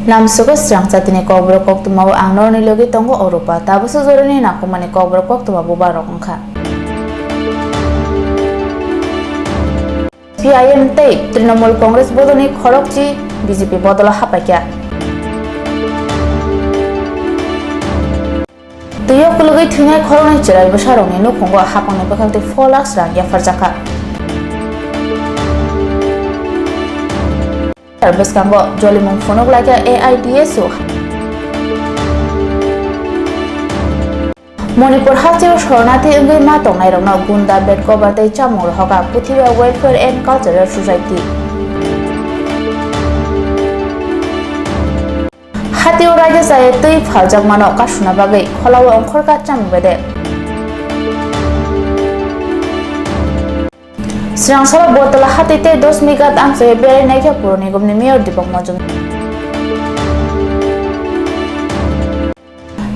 Namsuko Swrangchati ni Kokborok Koktwma ang norni logi tongo Europa tabo sujoroni nakumani Kokborok Koktwma bubarok angkha. PIM tei Trinamool Congress bodoni khorokchi BJP bodola hapakya. Tuyok logi thunai khoroni chirai bosaroni nukhungo hapangni bakhakti 4 lakh rang yafarjaka. Beskango jolimung phonok laika AIDSO Manipur Hatio Shornati Ungui Matong Nairona Gunda Bed Cover Day Chamur Hoga Puthiwa Welfare and Cultural Society Hatio Raja Saya Tui Phaljak Mano Kashuna Bagai Kholawa Ongkhorka Chambede Swrangchati botola hatite 10 migat amse bere naikha puro nigom ni mayor Dipak Majum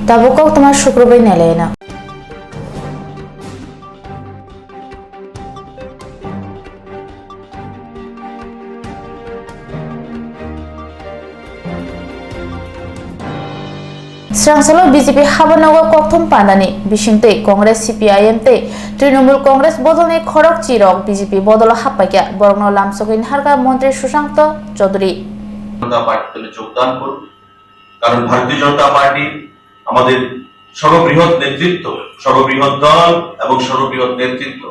tabo Koktwma shukrobai nelena Swrangchati BJP habanago Koktwma pandani bisingtei Congress CPIM tei Trinamool Congress bodolni khorok chirok BJP bodola hapakya borokno lamsokin harga মন্ত্রী সুশান্ত চৌধুরী জনতা পার্টিতে যোগদান করবে কারণ ভারতীয় জনতা party আমাদের সর্ববৃহৎ নেতৃত্ব সর্ববৃহৎ দল এবং সর্ববৃহৎ নেতৃত্ব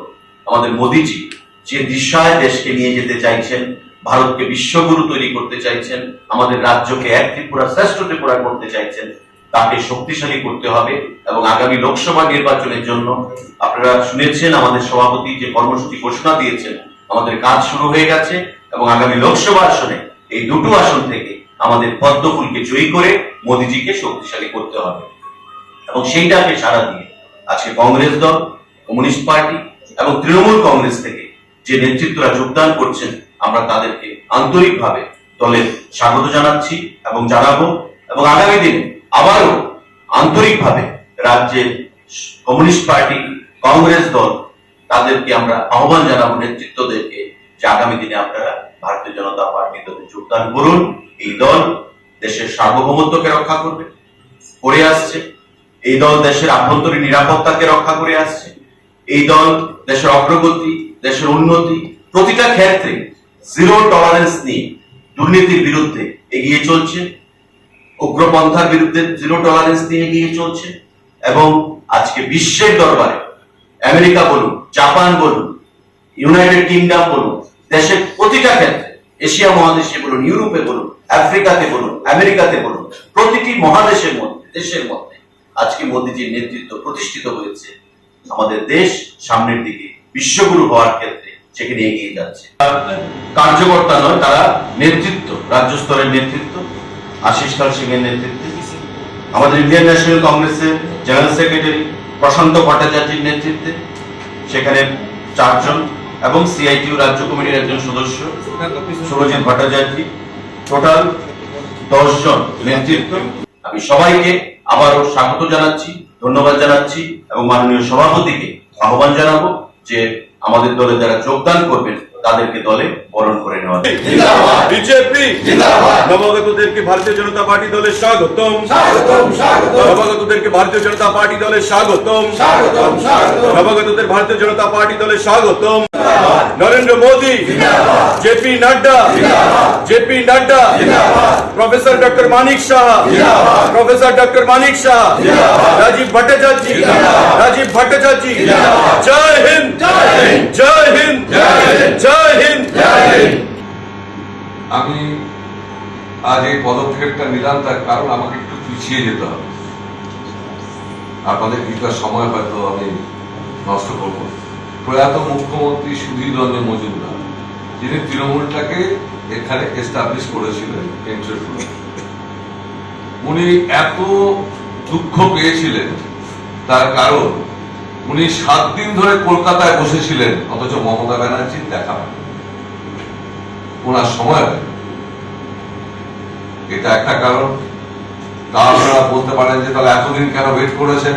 আমাদের মোদিজি যে দিশায় দেশকে নিয়ে যেতে চাইছেন ভারতকে বিশ্বগুরু তৈরি করতে চাইছেন আমাদের রাজ্যকে এক ত্রিপুরা শ্রেষ্ঠ ত্রিপুরা করতে চাইছেন তাকে শক্তিশালী করতে হবে এবং আগামী লোকসভা নির্বাচনের জন্য আপনারা শুনেছেন আমাদের সভাপতি যে কর্মসূচি ঘোষণা দিয়েছেন আমাদের কাজ শুরু হয়ে গেছে এবং আগামী লোকসভা আসনে এই দুটো আসন থেকে আমাদের পদ্মফুলকে জয়ী করে মোদিজিকে শক্তিশালী করতে হবে এবং সেইটাকে সাড়া দিয়ে আজকে কংগ্রেস দল কমিউনিস্ট পার্টি এবং তৃণমূল কংগ্রেস থেকে যে নেতৃত্বরা যোগদান করছেন আমরা তাদেরকে আন্তরিকভাবে দলের স্বাগত জানাচ্ছি এবং জানাবো এবং আগামী দিনে আবারও আন্তরিকভাবে রাজ্যের কমিউনিস্ট পার্টি কংগ্রেস দল তাদেরকে আমরা আহ্বান জানাবো নেতৃত্বদেরকে যে আগামী দিনে আপনারা ভারতীয় জনতা পার্টির দলে যোগদান করুন এই দল দেশের সার্বভৌমত্বকে রক্ষা করবে করে আসছে এই দল দেশের আভ্যন্তরীণ নিরাপত্তাকে রক্ষা করে আসছে এই দল দেশের অগ্রগতি দেশের উন্নতি প্রতিটা ক্ষেত্রে জিরো টলারেন্স নিয়ে দুর্নীতির বিরুদ্ধে এগিয়ে চলছে উগ্রপন্থার বিরুদ্ধে জিরো টলারেন্স নিয়ে এগিয়ে চলছে এবং আজকে বিশ্বের দরবারে আমেরিকা বলুন জাপান বলুন ইউনাইটেড কিংডম বলুন দেশের প্রতিটা ক্ষেত্রে এশিয়া মহাদেশে বলুন ইউরোপে বলুন আফ্রিকাতে বলুন আমেরিকাতে বলুন প্রতিটি মহাদেশের মধ্যে দেশের মধ্যে আজকে মোদিজির নেতৃত্ব প্রতিষ্ঠিত হয়েছে আমাদের দেশ সামনের দিকে বিশ্বগুরু হওয়ার ক্ষেত্রে সেখানে এগিয়ে যাচ্ছে কার্যকর্তা নয় তারা নেতৃত্ব রাজ্য স্তরের নেতৃত্ব আশিস কাল সিং এর নেতৃত্বে আমাদের ইন্ডিয়ান ন্যাশনাল কংগ্রেসের জেনারেল সেক্রেটারি প্রশান্ত ভট্টাচার্যের নেতৃত্বে সেখানে 4 জন এবং সিআইটিউ রাজ্য কমিটির একজন সদস্য সুরজিৎ ভট্টাচার্য টোটাল 10 জন নেতৃত্ব আমি সবাইকে আবারও স্বাগত জানাচ্ছি ধন্যবাদ জানাচ্ছি এবং মাননীয় সভাপতিকে আহ্বান জানাবো যে আমাদের দলে যারা যোগদান করবেন তাদেরকে দলে বরণ করে নেওয়া জিন্দাবাদ বিজেপি জিন্দাবাদ নবাগতদেরকে ভারতীয় জনতা পার্টি দলে স্বাগতম স্বাগতম স্বাগতম নবাগতদেরকে ভারতীয় জনতা পার্টি দলে স্বাগতম স্বাগতম স্বাগতম নবাগতদের ভারতীয় জনতা পার্টি দলে স্বাগতম নরেন্দ্র মোদি জিন্দাবাদ জেপি নাড্ডা জিন্দাবাদ জেপি নাড্ডা জিন্দাবাদ প্রফেসর ডক্টর মানিক শাহ জিন্দাবাদ প্রফেসর ডক্টর মানিক শাহ জিন্দাবাদ রাজীব ভট্টাচার্য জিন্দাবাদ রাজীব ভট্টাচার্য জিন্দাবাদ জয় হিন্দ জয় হিন্দ জয় হিন্দ জয় হিন্দ জয় হিন্দ জয় হিন্দ আমি আজ এই পদক্ষেপটা নিলাম তার কারণ আমাকে একটু পিছিয়ে যেতে হবে আপনাদের কিছুটা সময় হয়তো আমি নষ্ট করব প্রয়াত মুখ্যমন্ত্রী সুধীর রঞ্জন মজুমদার যিনি তৃণমূলটাকে এখানে এস্টাবলিশ করেছিলেন এন্ট্রি করে উনি এত দুঃখ পেয়েছিলেন তার কারণ উনি 7 দিন ধরে কলকাতায় বসেছিলেন অথচ মমতা ব্যানার্জির দেখা পান ওনার সময় এটা একটা কারণ আপনারা বলতে পারেন যে তাহলে এতদিন কেন ওয়েট করেছেন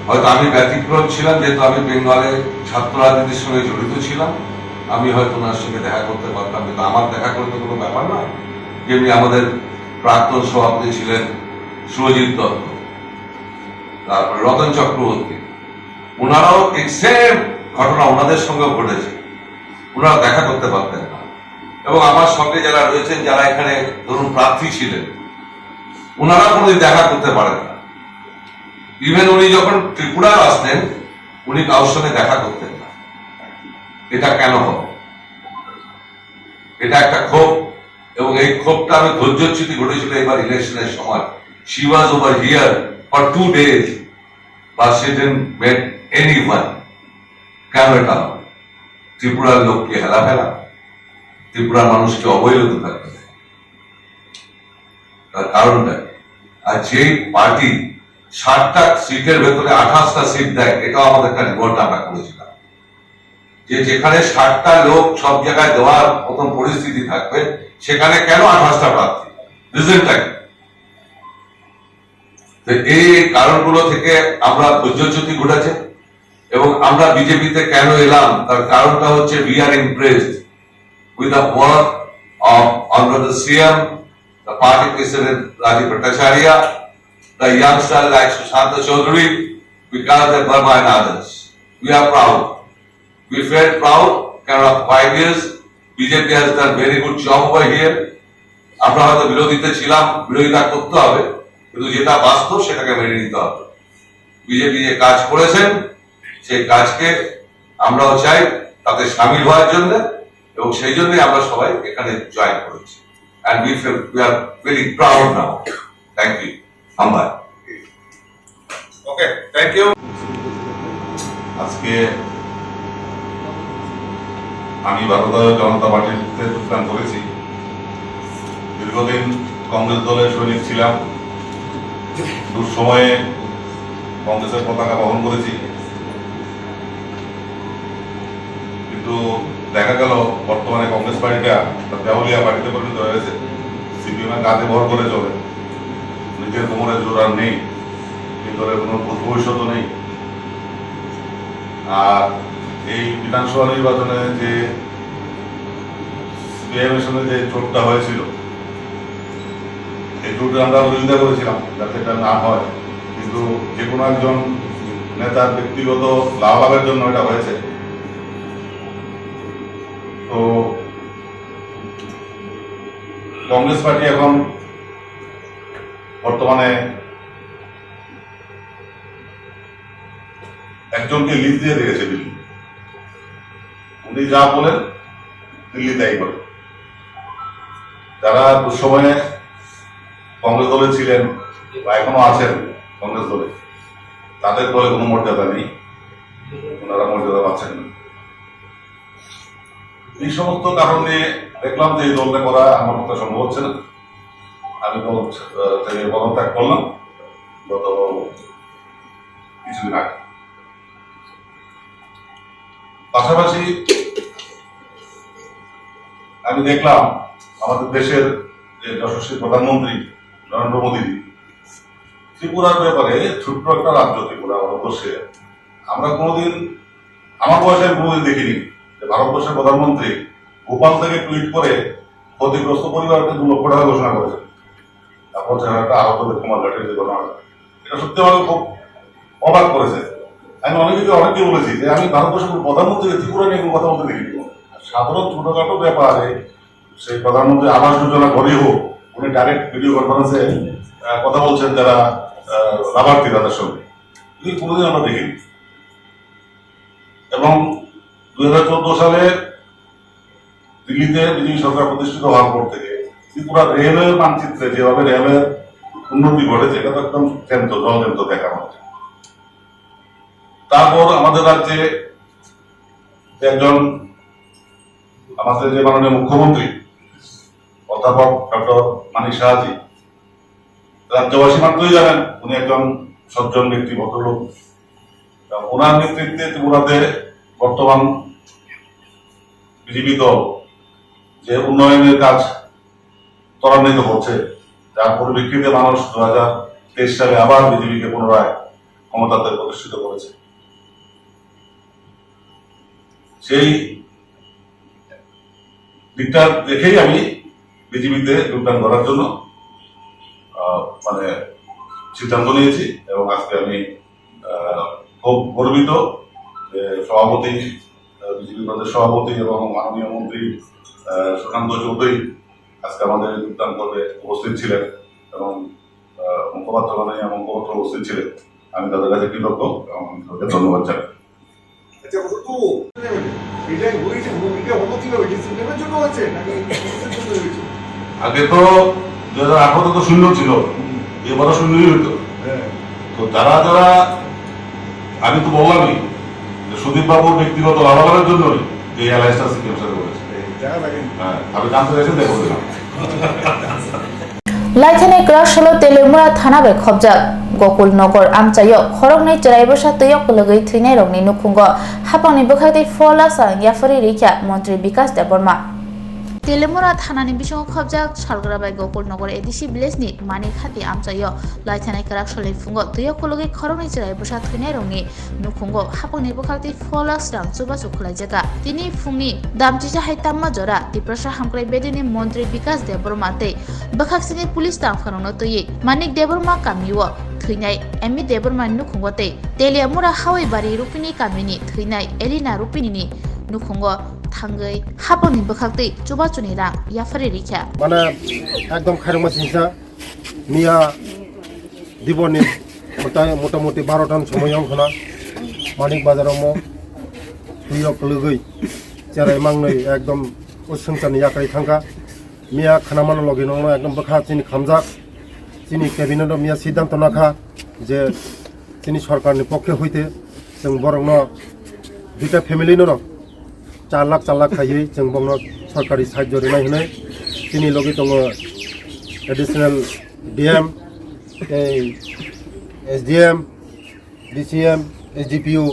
হয়তো আমি ব্যতিক্রম ছিলাম যেহেতু আমি বেঙ্গলে ছাত্র রাজনীতির সঙ্গে জড়িত ছিলাম আমি হয়তো ওনার সঙ্গে দেখা করতে পারতাম কিন্তু আমার দেখা করতে কোনো ব্যাপার নয় যেমনি আমাদের প্রাক্তন সভাপতি ছিলেন সুরজিৎ দত্ত, তারপরে রতন চক্রবর্তী, ওনারাও ঠিক সেম ঘটনা ওনাদের সঙ্গেও ঘটেছে, ওনারা দেখা করতে পারতেন না। এবং আমার সঙ্গে যারা রয়েছেন, যারা এখানে ধরুন প্রার্থী ছিলেন, ওনারা কোনোদিন দেখা করতে পারেন না। ইভেন উনি যখন ত্রিপুরায় আসতেন, উনি কারোর সঙ্গে দেখা করতেন না। এটা কেন হবে? এটা একটা ক্ষোভ, এবং এই ক্ষোভটা আমি ধৈর্যচ্যুতি ঘটেছিল এবার ইলেকশনের সময়। She was over here for 2 days, but she didn't met anyone. কেন এটা হবে? ত্রিপুরার লোককে হেলা ফেলা, ত্রিপুরার মানুষকে অবহেলিত থাকতে দেয়, তার কারণটা। আর যে পার্টি 60টা সিটের ভেতরে 28টা সিট দেয়, এটাও আমাদের একটা রিপোর্ট আমরা করেছিলাম, যে যেখানে 60টা লোক সব জায়গায় দেওয়ার মতন পরিস্থিতি থাকবে, সেখানে কেন 28টা প্রার্থী? রিজনটা কি? এই কারণগুলো থেকে আমরা ধৈর্যচ্যুতি ঘটেছে। এবং আমরা বিজেপিতে কেন এলাম, তার কারণটা হচ্ছে we are impressed with the work of Honorable CM, the party president Rajiv Bhattacharya, the youngsters like Sushant Chaudhary, Vikas Verma and others. We are proud. We felt proud. After 5 years, BJP has done very good job over here. আমরা হয়তো বিরোধীতে ছিলাম, বিরোধিতা করতে হবে, কিন্তু যেটা বাস্তব সেটাকে মেনে নিতে হবে। বিজেপি যে কাজ করেছেন, সেই কাজকে আমরাও চাই তাতে সামিল হওয়ার জন্য, এবং সেই জন্যই আমরা সবাই এখানে জয়েন করেছি। And we are very proud now. Thank you. Amba. Okay, thank you. আজকে আমি ভারতীয় জনতা পার্টিতে যোগদান করেছি। দীর্ঘদিন কংগ্রেস দলের সৈনিক ছিলাম, দুঃসময়ে কংগ্রেসের পতাকা বহন করেছি, কিন্তু দেখা গেল বর্তমানে কংগ্রেস পার্টিটা দেওয়ালিয়া পার্টিতে পরিণত হয়ে গেছে। সিপিএম এর কাঁধে ভর করে চলে, নিজের কোমরে জোর আর নেই, এই দলের কোনো ভবিষ্যৎ নেই। আর এই বিধানসভা নির্বাচনে যে সিপিএম এর সঙ্গে যে জোটটা হয়েছিল, এই জোটে আমরা বিরোধিতা করেছিলাম যাতে এটা না হয়, কিন্তু যে কোনো একজন নেতার ব্যক্তিগত লাভের জন্য এটা হয়েছে। তো কংগ্রেস পার্টি এখন বর্তমানে একজনকে লিজ দিয়ে দিয়েছে দিল্লি, উনি যা বলেন দিল্লি তাই বলে। যারা দুঃসময়ে কংগ্রেস দলে ছিলেন বা এখনো আছেন কংগ্রেস দলে, তাদের দলে কোনো মর্যাদা নেই, ওনারা মর্যাদা পাচ্ছেন না। এই সমস্ত কারণে দেখলাম যে এই দলটা করা আমার পক্ষে সম্ভব হচ্ছে না। আমি দল থেকে পদত্যাগ করলাম গত কিছুদিন আগে। পাশাপাশি আমি দেখলাম আমাদের দেশের যে যশস্বী প্রধানমন্ত্রী নরেন্দ্র মোদী ত্রিপুরার ব্যাপারে, ছোট্ট একটা রাজ্য ত্রিপুরা ভারতবর্ষে, আমরা কোনোদিন, আমার বয়সে আমি কোনোদিন দেখিনি যে ভারতবর্ষের প্রধানমন্ত্রী ভোপাল থেকে টুইট করে ক্ষতিগ্রস্ত পরিবারকে 2 লক্ষ টাকা ঘোষণা করেছেন। তারপর একটা আহতদের কুমার ঘাটের যে ঘটনাটা, এটা সত্যি আমাকে খুব অবাক করেছে। আমি অনেককে বলেছি যে আমি ভারতবর্ষের প্রধানমন্ত্রীকে ত্রিপুরা নিয়ে কোনো কথা বলতে দেখিনি। সাধারণ ছোটখাটো ব্যাপারে সেই প্রধানমন্ত্রী আবাস যোজনা ঘরেই হোক, উনি ডাইরেক্ট ভিডিও কনফারেন্সে কথা বলছেন যারা লাভার্থী তাদের সঙ্গে, এগুলি কোনোদিন আমরা দেখিনি। এবং 2014 সালে দিল্লিতে বিজেপি সরকার প্রতিষ্ঠিত হওয়ার পর থেকে ত্রিপুরা রেলওয়ের মানচিত্রে যেভাবে রেলওয়ের উন্নতি ঘটেছে, এটা তো একদম জলজ্যান্ত দেখার মতো। তারপর আমাদের রাজ্যে একজন, আমাদের যে মাননীয় মুখ্যমন্ত্রী অধ্যাপক ডক্টর মানিক সাহাজি, রাজ্যবাসী মাত্রই জানেন উনি একজন সজ্জন ব্যক্তি, ভদ্রলোক। ওনার নেতৃত্বে ত্রিপুরাতে বর্তমান বিজেপি দল যে উন্নয়নের কাজ ত্বরান্বিত করছে, যার পরিপ্রেক্ষিতে মানুষ 2023 সালে আবার বিজেপিকে পুনরায় ক্ষমতাতে প্রতিষ্ঠিত করেছে। সেই দিকটা দেখেই আমি বিজেপিতে যোগদান করার জন্য মানে সিদ্ধান্ত নিয়েছি এবং আজকে আমি খুব গর্বিত যে সভাপতি বিজেপি প্রদেশ সভাপতি এবং মাননীয় মন্ত্রী সুশান্ত চৌধুরী আজকে আমাদের যোগদান করতে উপস্থিত ছিলেন এবং মুখপাত্র এবং মুখপাত্র উপস্থিত ছিলেন। আমি তাদের কাছে কৃতজ্ঞ এবং তাদেরকে ধন্যবাদ জানাই। আগে তো 2018 তো শূন্য ছিল, এবারও শূন্যই হইতো। তো যারা যারা, আমি তো বললামই সুদীপ বাবুর ব্যক্তিগত লাভবানের জন্য এই অ্যালায়েন্সটা সিকিম সাথে করেছে। হ্যাঁ, আমি জানতে চাইছি দেখো দিলাম। লাইথানে ক্রাসলো তেলেমুরা থানা বে খবজাক গকুলনगर আমচাयो खरंनै चरायबसा तयक लगै थैनाय रंनि नुखुंग हापांनि बखातै फला सा याफारि रैखा मन्त्री विकास देबबर्मा तेलेमुरा थानानि बिसंग खबजाक सालग्राबाय गकुलनगर एडिसि विलेजनि मानि खाति आमचायो लाइथानाय क्रासले फुंगो तयक लगै खरंनै चरायबसा थैनाय रंनि नुखुंग हापांनि बखातै फला स्रां चुबासु खलायजाका तिनि फुंनि दामचिसा हायताम्मा जरा तिप्रसा हामक्राय बेदिनि मन्त्री विकास देबबर्मा तै बखाकसिनि पुलिस दांफाननो तयै मानिक देबबर्मा कामियो थैनाय एमि देबबर्मा नुखुंगते तेलेमुरा हावैबारि रुपिनि कामिनि थैनाय एलिना रुपिनि नुखुंग थांगै हापांनि बखाकतै चुबाचुनि रां याफारि रैखा মানে একদম খারমা সিংসা মিয়া দিবনি মোটামুটি 12টার সময় অংখনা মানিক বাজারাव তুইক লগै চেরাই মাংनै একদম उसंचानि याकाय थांगा मिया खानामानो लगै नंनो एकदम बखा चिनि खामजाक चिनि केबिनेट मिया सिद्धांत नाखा जे चिनि सरकारनि पक्षे हইতে जों बरंनो दुटा फेमिलिनो 4 लाख खायै जों बंनो सरकारि साहाय्य रिनाय होनाय चिनि लगै दङ additional DM SDM DCM SDPO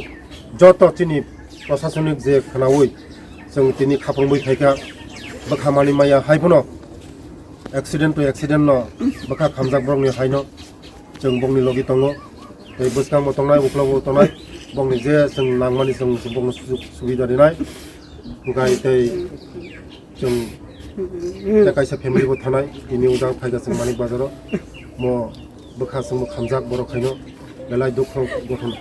जत चिनि प्रशासनिक जे खानावै जों तिनि खाफंबै थाइका बखामानि माया हायफनो एक्सीडेंट टू एक्सीडेंट न बखा खामजाक ब्रंनि हायनो जों बंनि लगि दङो बे बसकां मतंनाय उक्लाव तनाय बंनि जे जों नांमानि जों बंनो सुबिदा दिनाय गाय तै जों कायसा फेमिलिबो थानाय इनि उदां फायगा जों मानिक बाजाराव म बखा जों खामजाक बर' खायनो बेलाय दुख गठन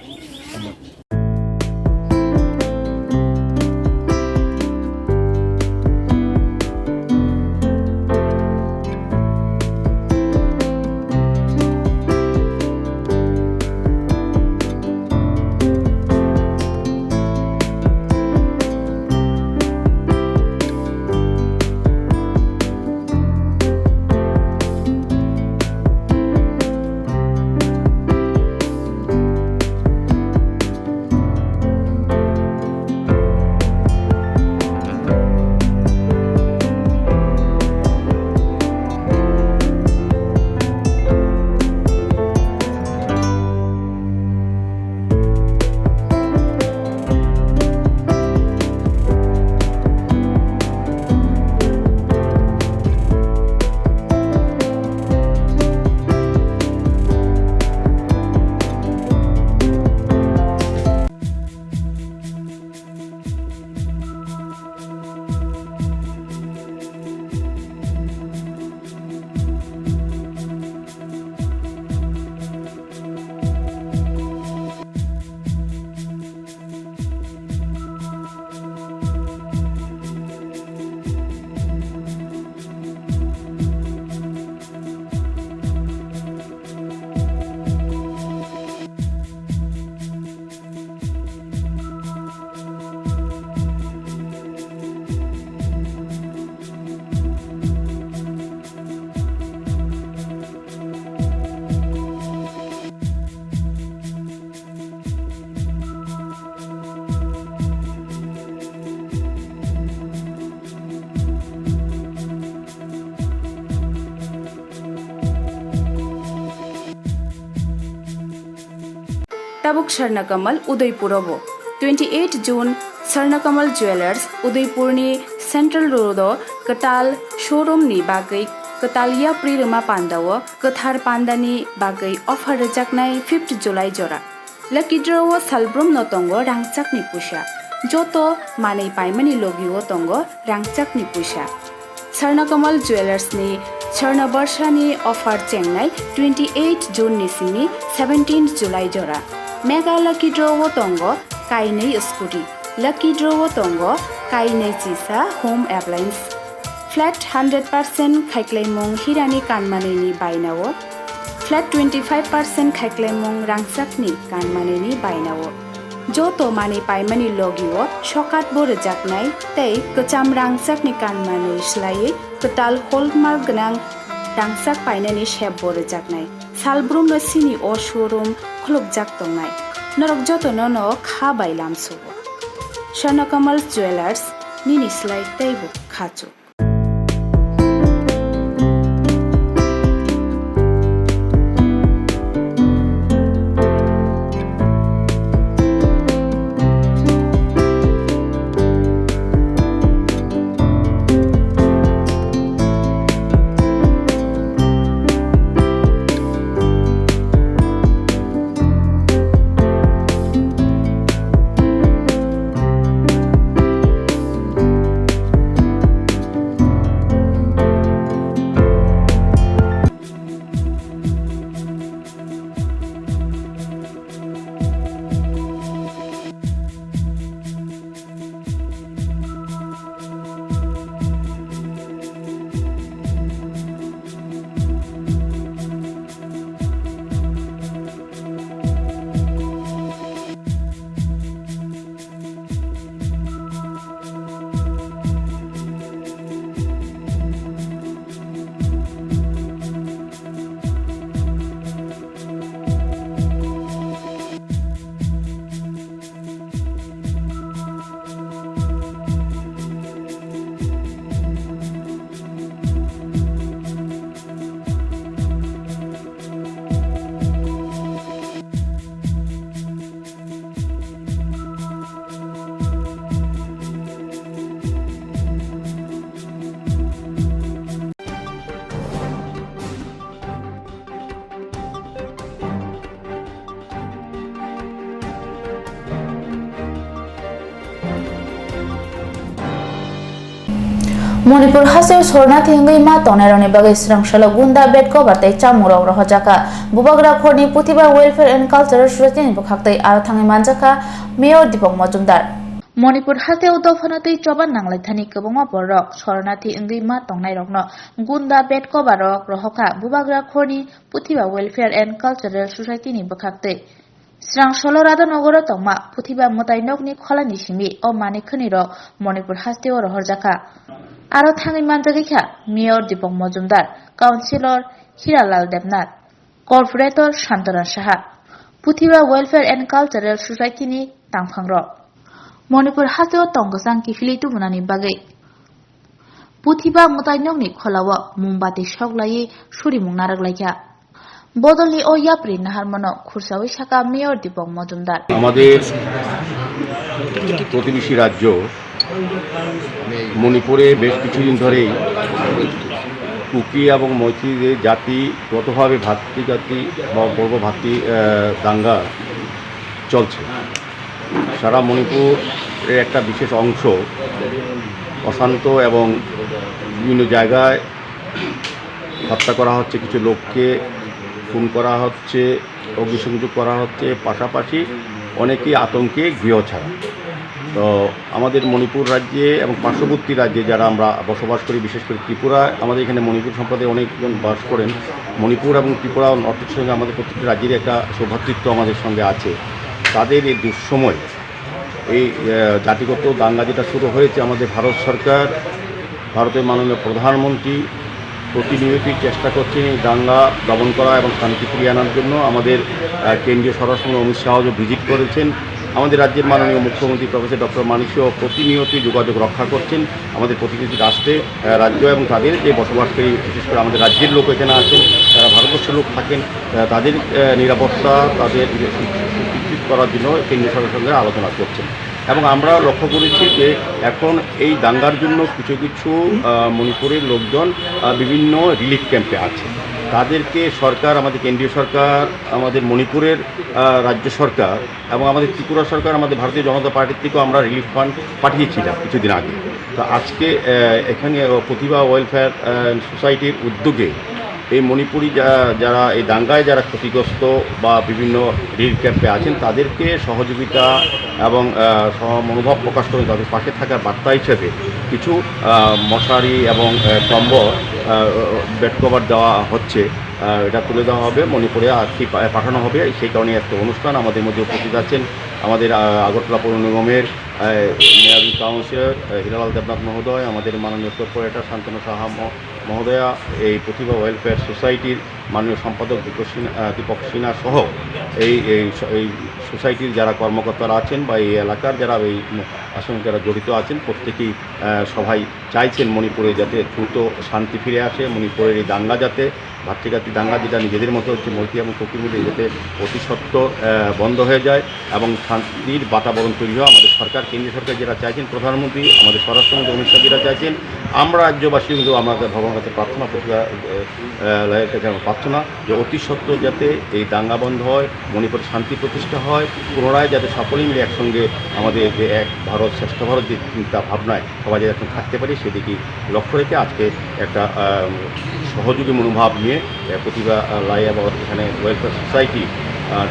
ताबुक स्वर्णकमल उदयपुरबो 28 जून स्वर्णकमल ज्वेलर्स उदयपुरनि सेंट्रल रोड कताल शोरूम नि बागै कतालिया प्रिरमा पांडाव कथार पांडानि बागै ऑफर रजाकनाय 5 जुलाई जरा लकी ड्रव सालब्रम नतंगो रांचाकनि पुषा जतो मानै पाइमानि लगिओ तंगो रांचाकनि पुषा स्वर्णकमल ज्वेलर्स नि Swarnabarsani offer Chengnai 28 June Nisimi 17 July Jora. Mega Lucky Draw Tongo Kainei Scooty. Lucky Draw Tongo Kainei Chisa Home Appliance. Flat 100% Kaiklemong Hirani Kanmaneni Bainawo. Flat 25% Kaiklemong Rangsakni Kanmaneni Bainawo. Joto mani paimani logiwo shokat bor jaknai tei kecham rangsak ni kanmani slai ketal hallmark gnang rangsak painani shep bor jaknai salbrum no sini o showroom khuluk jak tongnai norok joto no kha bailam subo Swrangchati Jewelers nini slai tei bu khachu Manipur haseu Swrangchati hingui ma tongnai bagai Swrangchati gunda bed cover tei chamurok rohjaka bubagra khorni puthiba welfare and cultural society ni bukhaktai aro thangai manjaka Mayor Dipok Majumdar Manipur haseu dophanatui choban nanglai thani kwbangma borok Swrangchati hingui ma tongnai rokno gunda bed cover rok rohka bubagra khorni puthiba welfare and cultural society ni bukhaktai Swrangchati Radhanogoro tongma puthiba mutainokni kholani simi o mani khani rok Manipur haseu rohjaka aro thangai manjagikha Mayor Dipok Majumdar, Councillor Hiralal Debnath, Corporator Shantana Saha, Puthiba Welfare and Cultural Society ni tangphangrok. Manipur haseo tonggasang kifili tubunani bagai. Puthiba mutainokni kholawo mumbati shoklai surimung naraklaikha. Bodolni o yapri naharmano khursawi saka Mayor Dipok Majumdar. আমাদের প্রতিবেশী রাজ্য মণিপুরে বেশ কিছুদিন ধরেই cookie এবং মৈত্রীদের জাতিগতভাবে ভাতৃজাতি বা বর্গভাতৃ দাঙ্গা চলছে সারা মণিপুরের একটা বিশেষ অংশ অশান্ত এবং বিভিন্ন জায়গায় হত্যা করা হচ্ছে কিছু লোককে খুন করা হচ্ছে অগ্নিসংযোগ করা হচ্ছে পাশাপাশি অনেকেই আতঙ্কে গৃহ ছাড়া তো আমাদের মণিপুর রাজ্যে এবং পার্শ্ববর্তী রাজ্যে যারা আমরা বসবাস করি বিশেষ করে ত্রিপুরা আমাদের এখানে মণিপুর সম্প্রদায়ে অনেকজন বাস করেন মণিপুর এবং ত্রিপুরা নর্থের সঙ্গে আমাদের প্রত্যেকটি রাজ্যের একটা সৌভ্রাতৃত্ব আমাদের সঙ্গে আছে তাদের এই দুঃসময় এই জাতিগত দাঙ্গা যেটা শুরু হয়েছে আমাদের ভারত সরকার ভারতের মাননীয় প্রধানমন্ত্রী প্রতিনিয়তই চেষ্টা করছেন এই দাঙ্গা দমন করা এবং শান্তি ফিরিয়ে আনার জন্য আমাদের কেন্দ্রীয় স্বরাষ্ট্রমন্ত্রী অমিত শাহও ভিজিট করেছেন আমাদের রাজ্যের মাননীয় মুখ্যমন্ত্রী প্রফেসর ডক্টর মানিকও প্রতিনিয়তই যোগাযোগ রক্ষা করছেন আমাদের প্রতিনিধি রাষ্ট্রে রাজ্য এবং তাদের যে বসবাসকারী বিশেষ করে আমাদের রাজ্যের লোক এখানে আছেন যারা ভারতবর্ষের লোক থাকেন তাদের নিরাপত্তা তাদের নিশ্চিত করার জন্য কেন্দ্রীয় সরকারের সঙ্গে আলোচনা করছেন এবং আমরা লক্ষ্য করেছি যে এখন এই দাঙ্গার জন্য কিছু কিছু মণিপুরের লোকজন বিভিন্ন রিলিফ ক্যাম্পে আছে তাদেরকে সরকার, আমাদের কেন্দ্রীয় সরকার, আমাদের মণিপুরের রাজ্য সরকার এবং আমাদের ত্রিপুরা সরকার, আমাদের ভারতীয় জনতা পার্টির থেকেও আমরা রিলিফ ফান্ড পাঠিয়েছিলাম কিছুদিন আগে। তো আজকে এখানে প্রতিভা ওয়েলফেয়ার সোসাইটির উদ্যোগে এই মণিপুরি যারা এই দাঙ্গায় যারা ক্ষতিগ্রস্ত বা বিভিন্ন রিলিফ ক্যাম্পে আছেন তাদেরকে সহযোগিতা এবং মনোভাব প্রকাশ করে তাদের পাশে থাকার বার্তা হিসেবে কিছু মশারি এবং কম্বল বেড কভার দেওয়া হচ্ছে। এটা তুলে দেওয়া হবে, মণিপুরে আজকে পাঠানো হবে। সেই কারণে একটা অনুষ্ঠান আমাদের মধ্যে উপস্থিত আছেন আমাদের আগরতলা পৌর নিগমের মেয়র কাউন্সিলর হিরালাল দেবনাথ মহোদয়, আমাদের মাননীয় কর্পোরেটর শান্তনু সাহা মহোদয়া, এই প্রতিভা ওয়েলফেয়ার সোসাইটির মাননীয় সম্পাদক দীপক সিনহা সহ এই সোসাইটির যারা কর্মকর্তারা আছেন বা এই এলাকার যারা এই আসলে যারা জড়িত আছেন প্রত্যেকেই সবাই চাইছেন মণিপুরে যাতে দ্রুত শান্তি ফিরে আসে, মণিপুরের এই দাঙ্গা যাতে ভাতৃঘাতী দাঙ্গা যেটা নিজেদের মতো হচ্ছে মৈত্রী এবং কুকি মিলে যাতে অতি সত্বর বন্ধ হয়ে যায় এবং শান্তির বাতাবরণ তৈরি হয়। আমাদের সরকার, কেন্দ্রীয় সরকার যেটা চাইছেন, প্রধানমন্ত্রী আমাদের স্বরাষ্ট্রমন্ত্রী অমিত শাহ যেটা চাইছেন, আমরা রাজ্যবাসী কিন্তু আমাদের ভগবানের কাছে প্রার্থনা, প্রতিভা লয়ের কাছে আমরা প্রার্থনা যে অতি সত্বর যাতে এই দাঙ্গা বন্ধ হয়, মণিপুরে শান্তি প্রতিষ্ঠা হয়, পুনরায় যাতে সকলেই মিলে একসঙ্গে আমাদের যে এক ভারত শ্রেষ্ঠ ভারত যে চিন্তা ভাবনায় সবাই যাতে এখন থাকতে পারি সেদিকে লক্ষ্য রেখে আজকে একটা সহযোগী মনোভাব নিয়ে প্রতিভা লাই এবং এখানে ওয়েলফেয়ার সোসাইটি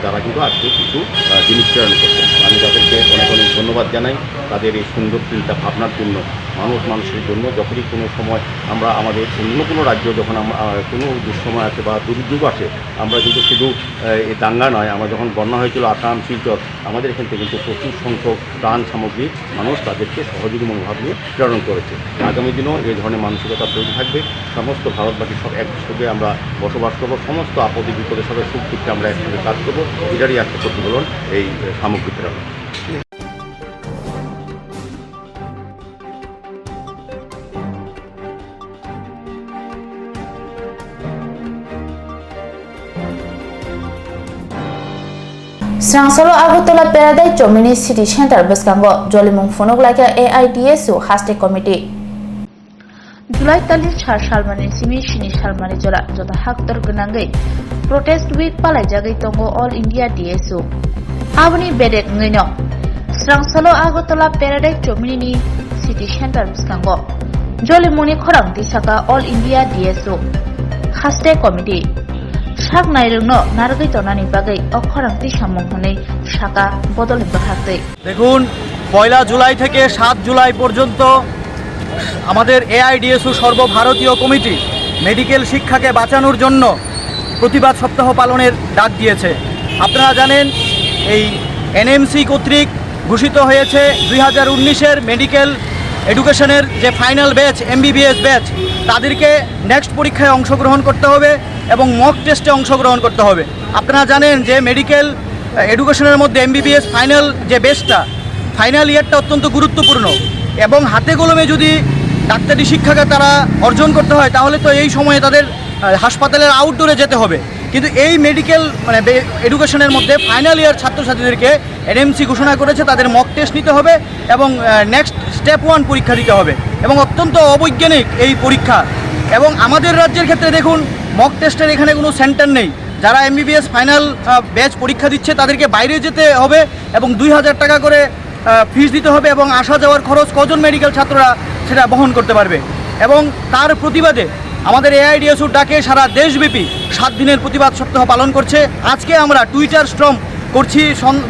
তারা কিন্তু আজকে কিছু জিনিস প্রেরণ করছেন। আমি তাদেরকে অনেক অনেক ধন্যবাদ জানাই তাদের এই সুন্দর চিন্তা ভাবনার জন্য। মানুষের জন্য যখনই কোনো সময় আমরা আমাদের অন্য কোনো রাজ্য যখন কোনো দুঃসময় আসে বা দুর্যোগ আসে, আমরা কিন্তু শুধু এই দাঙ্গা নয়, আমরা যখন বন্যা হয়েছিল আসাম, শিলচর, আমাদের এখান থেকে কিন্তু প্রচুর সংখ্যক ত্রাণ সামগ্রী মানুষ তাদেরকে সহযোগী মনোভাব নিয়ে প্রেরণ করেছে। আগামী দিনেও এই ধরনের মানসিকতা তৈরি থাকবে। সমস্ত ভারতবাসী সব একসঙ্গে আমরা বসবাস করবো, সমস্ত আপদে বিপদে সবাই সুখ দুঃখে আমরা একসঙ্গে কাজ করবো, এটারই একটা প্রতিফলন এই সামগ্রী প্রেরণ। Swrangchati Agartala Paradise Chomini City Center Beskango Jolimung Fonok Laika AIDSU Hashtag Committee July 30 Salmani Simi Shini Salmani Jora Jota Haktor Gunangai Protest Week Palai Jagai Tongo All India DSU Abani Bedek Ngino Swrangchati Agartala Paradise Chomini City Center Beskango Jolimuni Khorang Disaka All India DSU Hashtag Committee Shak Nairungno Nargai Tonani Bagai Okhoranti Samonghone Shaka Bodole Bahate দেখুন 1 জুলাই থেকে 7 জুলাই পর্যন্ত আমাদের এআইডিএসইউ সর্বভারতীয় committee medical শিক্ষাকে বাঁচানোর জন্য প্রতিবাদ সপ্তাহ পালনের ডাক দিয়েছে। আপনারা জানেন এই এনএমসি কর্তৃক ঘোষিত হয়েছে 2019-এর মেডিকেল এডুকেশনের যে ফাইনাল ব্যাচ এমবিবিএস ব্যাচ তাদেরকে নেক্সট পরীক্ষায় অংশগ্রহণ করতে হবে এবং মক টেস্টে অংশগ্রহণ করতে হবে। আপনারা জানেন যে মেডিকেল এডুকেশনের মধ্যে এমবিবিএস ফাইনাল যে বেচটা ফাইনাল ইয়ারটা অত্যন্ত গুরুত্বপূর্ণ এবং হাতে কলমে যদি ডাক্তারি শিক্ষাকে তারা অর্জন করতে হয় তাহলে তো এই সময়ে তাদের হাসপাতালের আউটডোরে যেতে হবে। কিন্তু এই মেডিকেল এডুকেশনের মধ্যে ফাইনাল ইয়ার ছাত্রছাত্রীদেরকে এনএমসি ঘোষণা করেছে তাদের মক টেস্ট নিতে হবে এবং নেক্সট স্টেপ 1 পরীক্ষা দিতে হবে এবং অত্যন্ত অবৈজ্ঞানিক এই পরীক্ষা। এবং আমাদের রাজ্যের ক্ষেত্রে দেখুন মক টেস্টের এখানে কোনো সেন্টার নেই। যারা এমবিবিএস ফাইনাল ব্যাচ পরীক্ষা দিচ্ছে তাদেরকে বাইরে যেতে হবে এবং 2000 টাকা করে ফিস দিতে হবে এবং আসা যাওয়ার খরচ কজন মেডিকেল ছাত্ররা সেটা বহন করতে পারবে। এবং তার প্রতিবাদে আমাদের এআইডিএসইউ ডাকে সারা দেশব্যাপী 7 দিনের প্রতিবাদ সপ্তাহ পালন করছে। আজকে আমরা টুইটার স্ট্রম করছি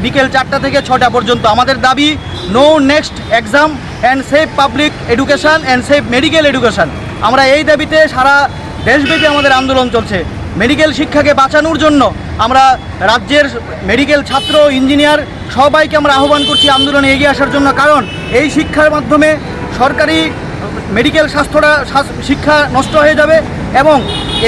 বিকেল 4টা থেকে 6টা পর্যন্ত। আমাদের দাবি no NExT exam and safe public education and safe medical education. আমরা এই দাবিতে সারা দেশব্যাপী আমাদের আন্দোলন চলছে। মেডিকেল শিক্ষাকে বাঁচানোর জন্য আমরা রাজ্যের মেডিকেল ছাত্র ইঞ্জিনিয়ার সবাইকে আমরা আহ্বান করছি আন্দোলনে এগিয়ে আসার জন্য। কারণ এই শিক্ষার মাধ্যমে সরকারি মেডিকেল শিক্ষা নষ্ট হয়ে যাবে এবং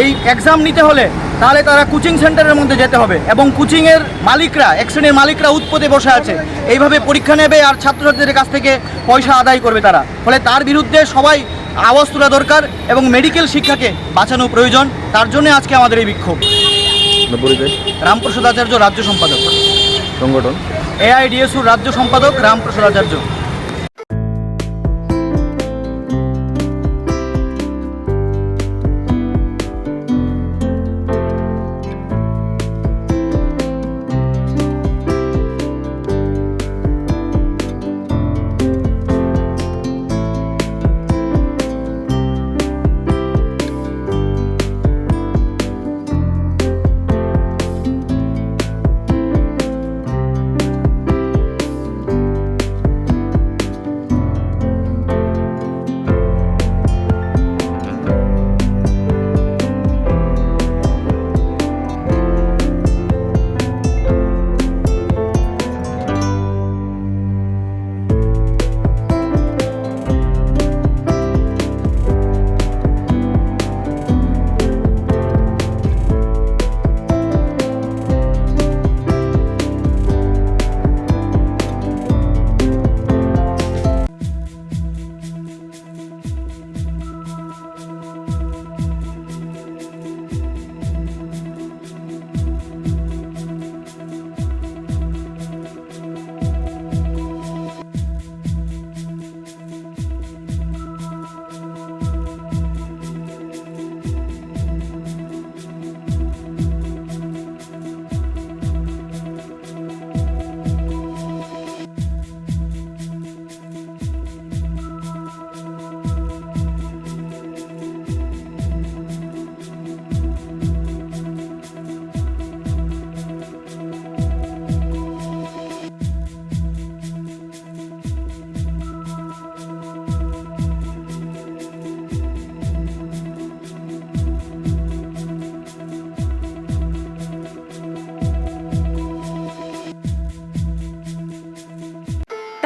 এই এক্সাম নিতে হলে তাহলে তারা কোচিং সেন্টারের মধ্যে যেতে হবে এবং কোচিংয়ের মালিকরা এক শ্রেণীর মালিকরা উৎপদে বসে আছে, এইভাবে পরীক্ষা নেবে আর ছাত্রছাত্রীদের কাছ থেকে পয়সা আদায় করবে তারা। ফলে তার বিরুদ্ধে সবাই আওয়াজ তোলা দরকার এবং মেডিকেল শিক্ষাকে বাঁচানো প্রয়োজন। তার জন্য আজকে আমাদের এই বিক্ষোভ। রামপ্রসাদ আচার্য, রাজ্য সম্পাদক, সংগঠন এআইডিএসইউ রাজ্য সম্পাদক রামপ্রসাদ আচার্য।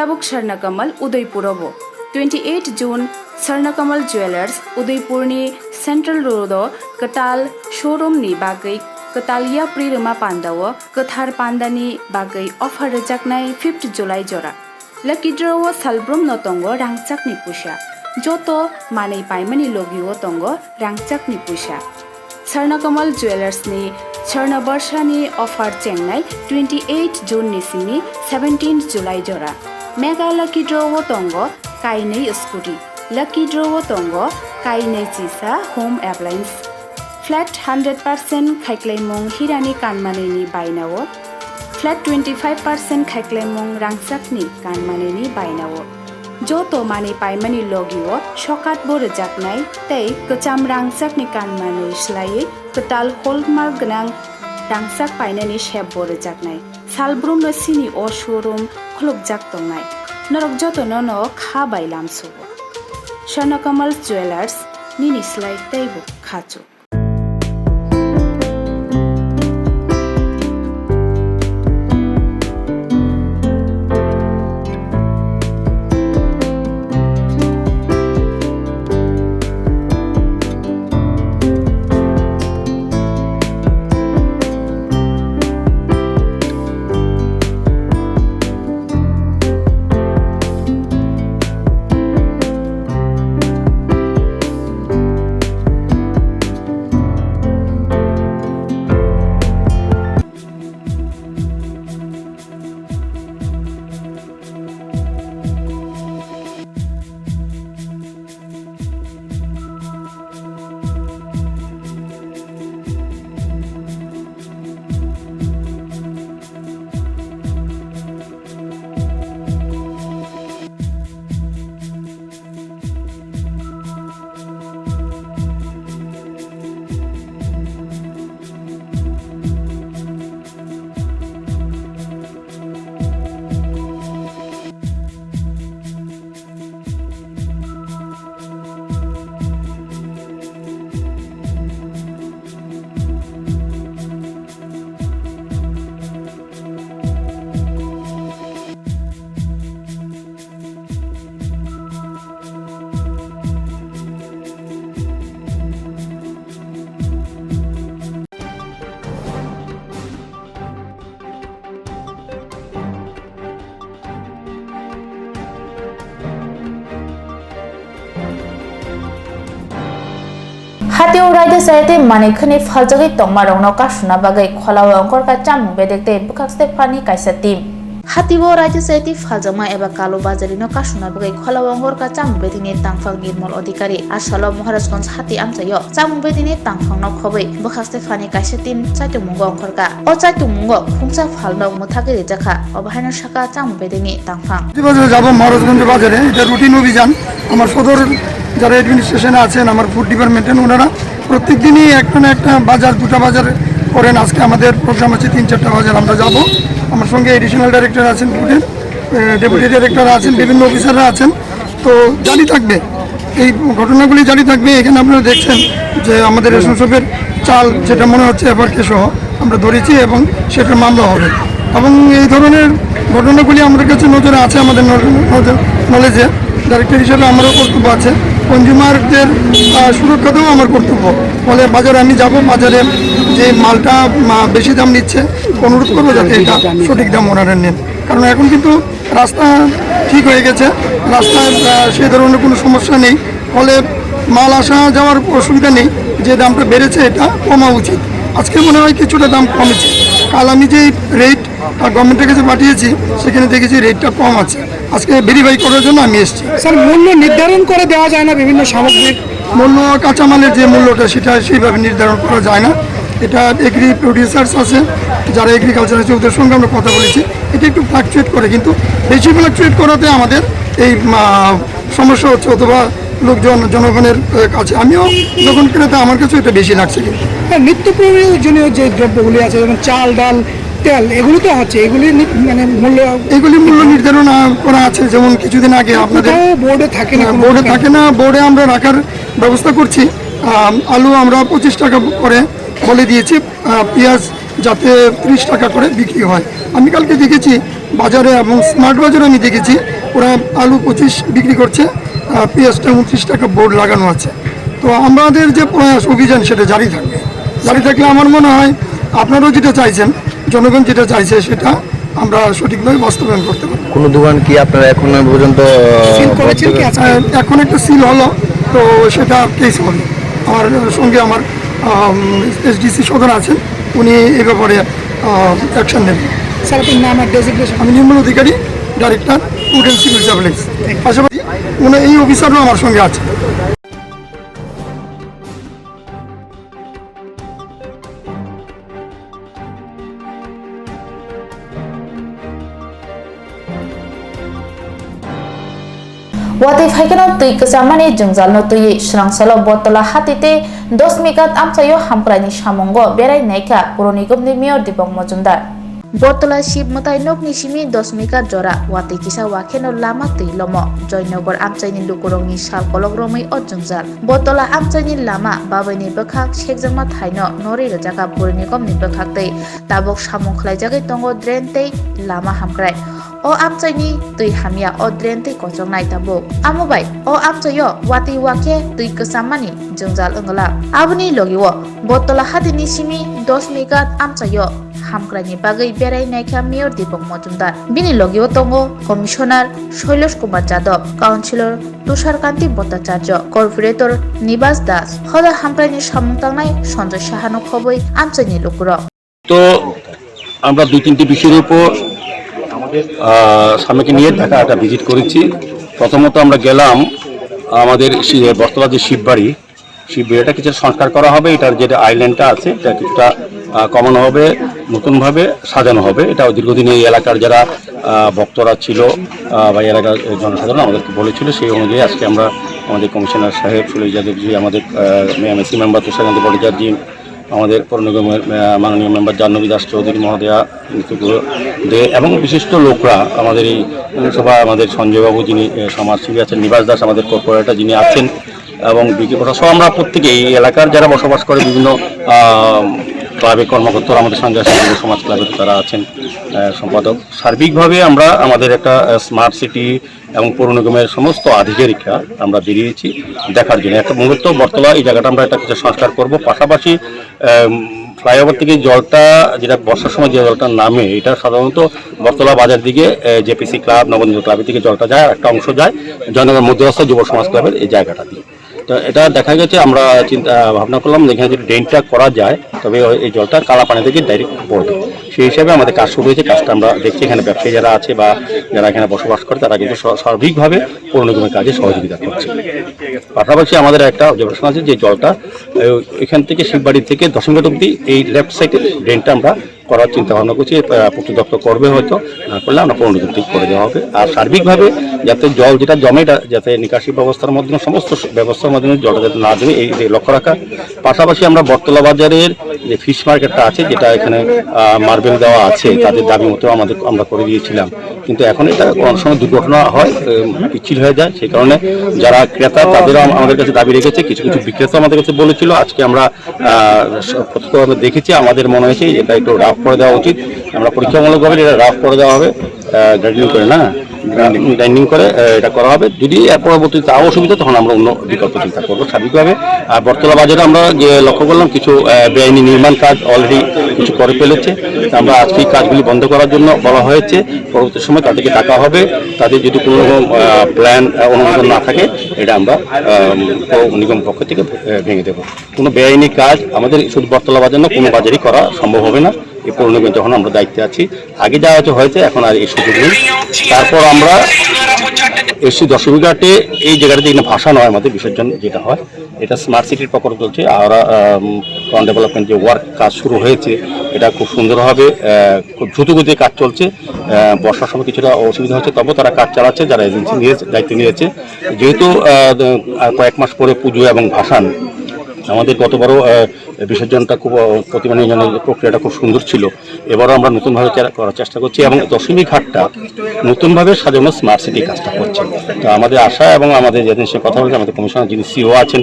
Tabuk Swarnakamal Udaipurabo 28 June Swarnakamal Jewelers Udaipurni Central Road Katal Showroom ni bagai Katalia Prirama Pandawa Kathar Pandani bagai offer rejaknai 5th July jora Lucky draw Salbrum no tongo rangchak ni pusha Joto manei paimani logiwo tongo rangchak ni pusha Swarnakamal Jewelers ni Swarna Barsha ni offer chengnai 28 June ni sini 17th July jora Mega lucky draw tongo kainei scooty Lucky draw tongo kainei chisa home appliance Flat 100% khaiklemong hirani kanmaneni bainawo Flat 25% khaiklemong rangchakni kanmaneni bainawo Joto mani paimani logiwo shokat bore jaknai tei kacham rangchakni kanmanei slai katal hallmark gnang rangchak painani shep bore jaknai salbrum no sini o showroom khlok jak tongnai norok joto no kha bailam subo Swarnakamal Jewelers nini slai teibo khachu Hatio Raida Sayate Manikani Faljagi Tongmarong Kashuna Bagai Kolawa Korka Cham Bedekte Bukak Stefani Kaisatim Hatio Raida Sayati Faljama Eba Kalu Bazarino Kashuna Bagai Kolawa Korka Cham Bedini Tangfang Nirmol Odikari Asalo Maharasgons Hati Amsayo Cham Bedini Tangfang no Khobai Bukak Stefani Kaisatim Chaitumunggo Korka O Chaitumunggo Khungsa Falno Muthagiri Jakha Obahana Shaka Cham Bedini Tangfang প্রতিবছর যাব মহারাজগঞ্জ বাজারে এটা routine অভিযান আমার সদর যারা অ্যাডমিনিস্ট্রেশনে আছেন আমার ফুড ডিপার্টমেন্টের ওনারা প্রত্যেকদিনই একটা না একটা বাজার দুটো বাজার করেন আজকে আমাদের প্রোগ্রাম আছে 3-4টা বাজার আমরা যাব আমার সঙ্গে এডিশনাল ডাইরেক্টর আছেন ফুডের ডেপুটি ডাইরেক্টর আছেন বিভিন্ন অফিসাররা আছেন তো জারি থাকবে এই ঘটনাগুলি জারি থাকবে এখানে আপনারা দেখছেন যে আমাদের রেশন শপের চাল যেটা মনে হচ্ছে এফআরকে সহ আমরা ধরেছি এবং সেটার মামলা হবে এবং এই ধরনের ঘটনাগুলি আমাদের কাছে নজরে আছে আমাদের নলেজে ডাইরেক্টর হিসেবে আমারও কর্তব্য আছে কনজিউমারদের সুরক্ষাতেও আমার কর্তব্য ফলে বাজারে আমি যাব বাজারে যে মালটা বেশি দাম নিচ্ছে অনুরোধ করবো যাতে এটা সঠিক দাম ওনারা নেন কারণ এখন কিন্তু রাস্তা ঠিক হয়ে গেছে রাস্তায় সেই ধরনের কোনো সমস্যা নেই ফলে মাল আসা যাওয়ার অসুবিধা নেই যে দামটা বেড়েছে এটা কমা উচিত আজকে মনে হয় কিছুটা দাম কমেছে কাল আমি যে রেট গভর্নমেন্টের কাছে পাঠিয়েছি সেখানে দেখেছি রেটটা কম আছে আজকে ভেরিফাই করার জন্য আমি এসেছি স্যার মূল্য নির্ধারণ করে দেওয়া যায় না বিভিন্ন সামগ্রিক মূল্য কাঁচামালের যে মূল্যটা সেটা সেইভাবে নির্ধারণ করা যায় না এটা এগ্রি প্রডিউসার্স আছে যারা এগ্রিকালচার আছে ওদের সঙ্গে আমরা কথা বলেছি এটা একটু ফ্লাকচুয়েট করে কিন্তু বেশি ফ্লাকচুয়েট করাতে আমাদের এই সমস্যা হচ্ছে অথবা লোকজন জনগণের কাছে আমিও যখন ক্রেতা আমার কাছে এটা বেশি লাগছে কিন্তু নিত্য প্রয়োজনীয় যে দ্রব্যগুলি আছে যেমন চাল ডাল তেল এগুলি তো হচ্ছে এগুলি মানে মূল্য নির্ধারণ করা আছে যেমন কিছুদিন আগে আপনাদের বোর্ডে থাকে না বোর্ডে আমরা রাখার ব্যবস্থা করছি আলু আমরা 25 টাকা করে বলে দিয়েছি পেঁয়াজ যাতে 30 টাকা করে বিক্রি হয়। আমি কালকে দেখেছি বাজারে এবং স্মার্ট বাজারে আমি দেখেছি ওরা আলু 25 বিক্রি করছে, পেঁয়াজটা 29 টাকা বোর্ড লাগানো আছে। তো আমাদের যে প্রয়াস অভিযান সেটা জারি থাকবে। জারি থাকলে আমার মনে হয় আপনারাও যেটা চাইছেন, জনগণ যেটা চাইছে সেটা আমরা সঠিকভাবে বাস্তবায়ন করতে পারবো। কোনো দোকান কি আপনারা এখন পর্যন্ত সিল করেছেন কি আজকে? এখন একটা সিল হলো, তো সেটা কেস হবে। আমার সঙ্গে আমার এসডিসি সদর আছেন, উনি এ ব্যাপারে অ্যাকশন নেবেন। স্যার আপনার নাম আর ডেজিগনেশন? আমি Nirmal Adhikari, director food and civil supplies. পাশাপাশি উনি এই অফিসারও আমার সঙ্গে আছে। Wati faikano tui kesamani jungzal no tui Swrangchalo botola hatite 10 mikat amchayo hamprani samongo berai naika puroni gomni mayor Dibong Mojumdar. Botola Shib Motai Nokni Simi 10 mikat jora wati kisa wakeno lama tui lomo Joynogar amchaini lukurongni sal kolok romai o jungzal. Botola amchaini lama babaini bekhak sekjangma thaino nori rajaka puroni gomni bekhak tei tabok samong khlaijagai tongo drain tei lama hamkrai. O amchaini tui hamia o drain tei kochongnai tabuk. Amobai o amchayo wati wake tui kesamani jungjal ongla. Abuni logiwo botola hadini simi 10 mikat amchayo hamkrani bagai berai naikha mayor Dibong Mojumdar. Bini logiwo tongo Commissioner Shailosh Kumar Jadab, Councillor Tusharkanti Bhattacharya, Corporator Nibas Das, hoda hamkrani samung tangnai Sanjay Sahano khoboi amchaini lukurok. তো আমরা 2-3টি বিষয়ের উপর স্বামীকে নিয়ে ঢাকা একটা visit করেছি। প্রথমত আমরা গেলাম আমাদের বর্তলা যে শিববাড়িটা কিছু সংস্কার করা হবে, এটার যেটা আইল্যান্ডটা আছে এটা কিছুটা কমানো হবে, নতুনভাবে সাজানো হবে। এটা দীর্ঘদিন এই এলাকার যারা ভক্তরা ছিল বা এলাকার জনসাধারণ আমাদেরকে বলেছিল, সেই অনুযায়ী আজকে আমরা আমাদের কমিশনার সাহেব সুলেশ যাদবজি, আমাদের এমএসি মেম্বার তুষারকান্তি ভট্টাচার্য, আমাদের পৌর নিগমের মাননীয় মেম্বার জাহ্নবী দাস চৌধুরী মহোদয়া দে এবং বিশিষ্ট লোকরা আমাদের এই সভা, আমাদের সঞ্জয়বাবু যিনি সমাজসেবী আছেন, নিবাস দাস আমাদের কর্পোরেটর যিনি আছেন এবং বিকি প্রশাসন, আমরা প্রত্যেকে এই এলাকার যারা বসবাস করে বিভিন্ন ক্লাবের কর্মকর্তারা আমাদের সঞ্জয় সমাজ ক্লাবের তারা আছেন সম্পাদক। সার্বিকভাবে আমরা আমাদের একটা স্মার্ট সিটি এবং পৌর নিগমের সমস্ত আধিকারিকরা আমরা বেরিয়েছি দেখার জন্য। একটা মূলত বর্তলা এই জায়গাটা আমরা একটা কিছু সংস্কার করব, পাশাপাশি ফ্লাইওভার থেকে জলটা যেটা বর্ষার সময় যে জলটা নামে এটা সাধারণত বর্তলা বাজার দিকে জেপিসি ক্লাব, নবনির্বাচিত ক্লাবের দিকে জলটা যায়, একটা অংশ যায় জনগণ মধ্যরাস্তা যুব সমাজ ক্লাবের এই জায়গাটা দিয়ে। তো এটা দেখা গেছে, আমরা চিন্তা ভাবনা করলাম এখানে যদি ড্রেনটা করা যায় তবে এই জলটা কালা পানি থেকে ডাইরেক্ট পড়বে। সেই হিসাবে আমাদের কাজ শুরু হয়েছে। কাজটা আমরা দেখছি এখানে ব্যবসায়ী যারা আছে বা যারা এখানে বসবাস করে তারা কিন্তু সার্বিকভাবে পৌর নিগমের কাজে সহযোগিতা করছে। পাশাপাশি আমাদের একটা অবজারভেশন আছে যে জলটা এখান থেকে শিববাড়ি থেকে 10 মিনিট অব্দি এই লেফট সাইডে ড্রেনটা আমরা করার চিন্তা ভাবনা করছি। পূর্ত দপ্তর করবে, হয়তো না করলে আমরা পৌর নিগম থেকে করে দেওয়া হবে। আর সার্বিকভাবে যাতে জল যেটা জমে যাতে নিকাশি ব্যবস্থার মাধ্যমে সমস্ত ব্যবস্থার মাধ্যমে জলটা যাতে না জমে এই লক্ষ্য রাখা। পাশাপাশি আমরা বটতলা বাজারের যে ফিশ মার্কেটটা আছে, যেটা এখানে মার্বেল দেওয়া আছে, তাদের দাবি মতো আমরা করে দিয়েছিলাম, কিন্তু এখন এটা অনেক সময় দুর্ঘটনা হয়, পিচ্ছিল হয়ে যায়। সেই কারণে যারা ক্রেতা তাদেরও আমাদের কাছে দাবি রেখেছে, কিছু কিছু বিক্রেতা আমাদের কাছে বলেছিল। আজকে আমরা প্রত্যক্ষভাবে দেখেছি, আমাদের মনে হয়েছে এটা একটু রাফ করে দেওয়া উচিত। আমরা পরীক্ষামূলকভাবে এটা রাফ করে দেওয়া হবে, গ্রাইন্ডিং করে না গ্রাইন্ডিং করে এটা করা হবে। যদি এর পরবর্তীতে তাও অসুবিধা তখন আমরা অন্য বিকল্প চিন্তা করবো সার্বিকভাবে। আর বটতলা বাজারে আমরা যে লক্ষ্য করলাম কিছু বেআইনি নির্মাণ কাজ অলরেডি কিছু করে ফেলেছে, আমরা আজকে এই কাজগুলি বন্ধ করার জন্য বলা হয়েছে। পরবর্তী সময় তাদেরকে ডাকা হবে, তাদের যদি কোনো রকম প্ল্যান অনুমোদন না থাকে এটা আমরা নিগম পক্ষ থেকে ভেঙে দেবো। কোনো বেআইনি কাজ আমাদের শুধু বটতলা বাজার না, কোনো বাজারই করা সম্ভব হবে না এই পৌর নিগম যখন আমরা দায়িত্বে আছি। আগে যা হয়েছে এখন আর এই সুযোগ নেই। তারপর আমরা এসছি 10 বিঘাটে এই জায়গাটাতে এখানে ভাসানো হয় আমাদের বিসর্জন যেটা হয়, এটা স্মার্ট সিটির প্রকল্প চলছে। আর টাউন ডেভেলপমেন্ট যে ওয়ার্ক কাজ শুরু হয়েছে এটা খুব সুন্দরভাবে খুব দ্রুতগতিতে কাজ চলছে। বর্ষার সময় কিছুটা অসুবিধা হচ্ছে, তবুও তারা কাজ চালাচ্ছে যারা এজেন্সি দায়িত্ব নিয়েছে। যেহেতু কয়েক মাস পরে পুজো এবং ভাসান, আমাদের গত বড় বিসর্জনটা খুব প্রতিমা নির্মাণের প্রক্রিয়াটা খুব সুন্দর ছিল। এবারও আমরা নতুনভাবে করার চেষ্টা করছি এবং দশমী ঘাটটা নতুনভাবে সাজানো স্মার্ট সিটি কাজটা করছে। তো আমাদের আশা এবং আমাদের যাদের সঙ্গে কথা বলেছে, আমাদের কমিশনার যিনি সিও আছেন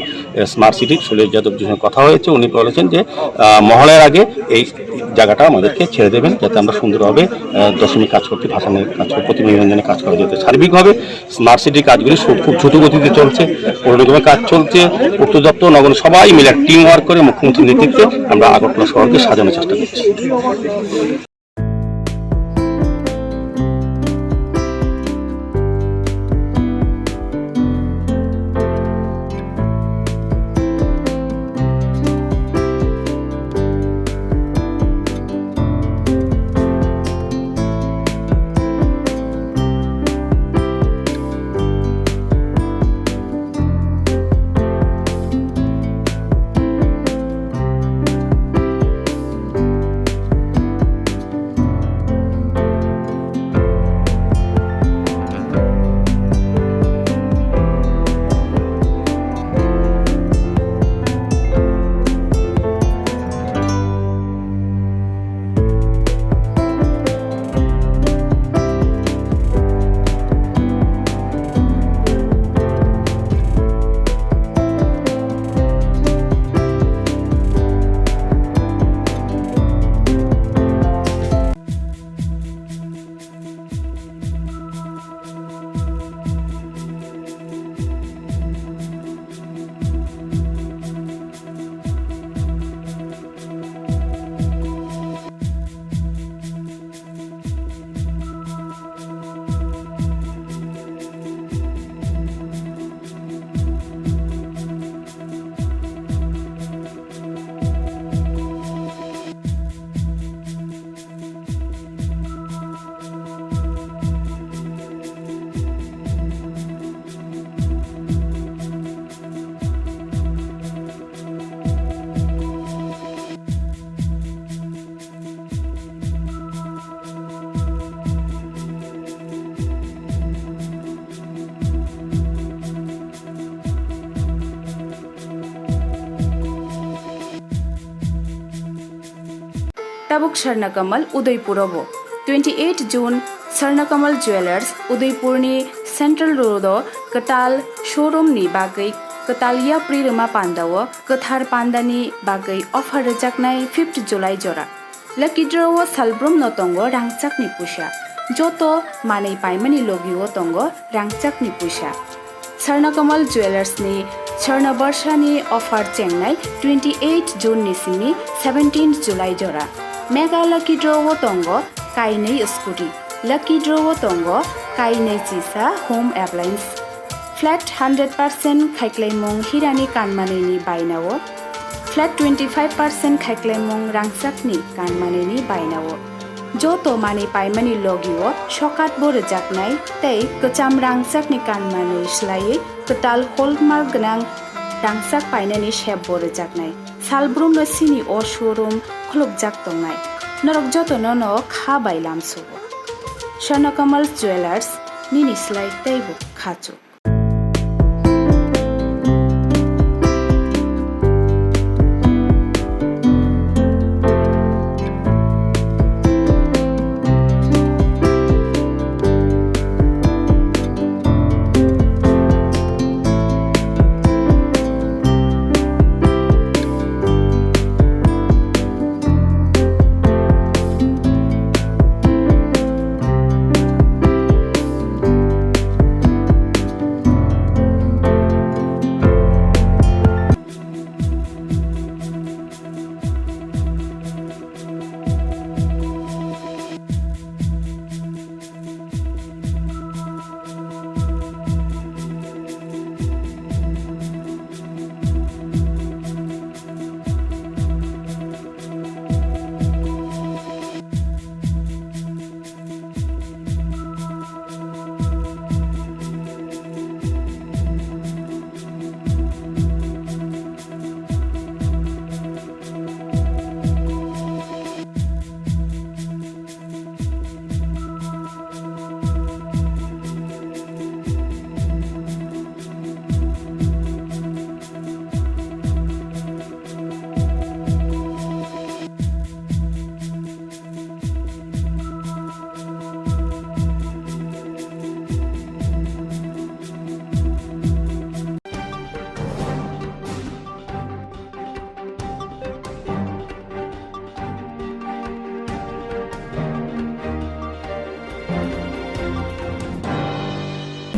স্মার্ট সিটি সুলেশ যাদবের সঙ্গে কথা হয়েছে, উনি বলেছেন যে মহলের আগে এই জায়গাটা আমাদেরকে ছেড়ে দেবেন যাতে আমরা সুন্দরভাবে দশমী কাজ করতে, ভাসানের কাজ করতে, প্রতিমা নিরঞ্জনের কাজ করা যেতে। সার্বিকভাবে স্মার্ট সিটির কাজগুলি খুব দ্রুত গতিতে চলছে, পৌরনিগমের কাজ চলছে, পূর্ত দপ্তর, নগর সবাই মিলে টিম ওয়ার্ক করে মুখ্যমন্ত্রীর নেতৃত্বে আমরা আগরতলা শহরকে সাজানোর চেষ্টা করছি। Tabuk Swarnakamal Udaipurabo 28 June Swarnakamal Jewelers Udaipurni Central Road Katal Showroom ni bagai Katalia Prirama Pandawa Kathar Pandani bagai offer rejaknai 5th July jora Lucky draw Salbrum notongo rangchak ni pusha Joto manei paimani logiwo tongo rangchak ni pusha Swarnakamal Jewelers ni Swarna Barsha ni offer chengnai 28 June ni simi 17th July jora Mega Lucky Draw Tongo Kainei Scooty Lucky Draw Tongo Kainei Chisa Home Appliance Flat 100% Khaiklemong Hirani Kanmaneni Bainawo Flat 25% Khaiklemong Rangsakni Kanmaneni Bainawo Joto Mani Paimani Logiwo Shokat Bore Jaknai Tei Kacham Rangsakni Kanmanei Shlai Katal Hallmark Gnang Rangsak Painani Shep Bore Jaknai Salbrum no sini o showroom khuluk jak tongnai norok joto no kha bailam subo Swarnakamal Jewelers nini slide teibo khachu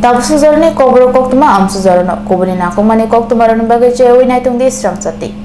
Dabu suzarani Kokborok Koktwma am suzarano kubuni nakungmani Koktwma rani bagai cewi naitung di Swrangchati.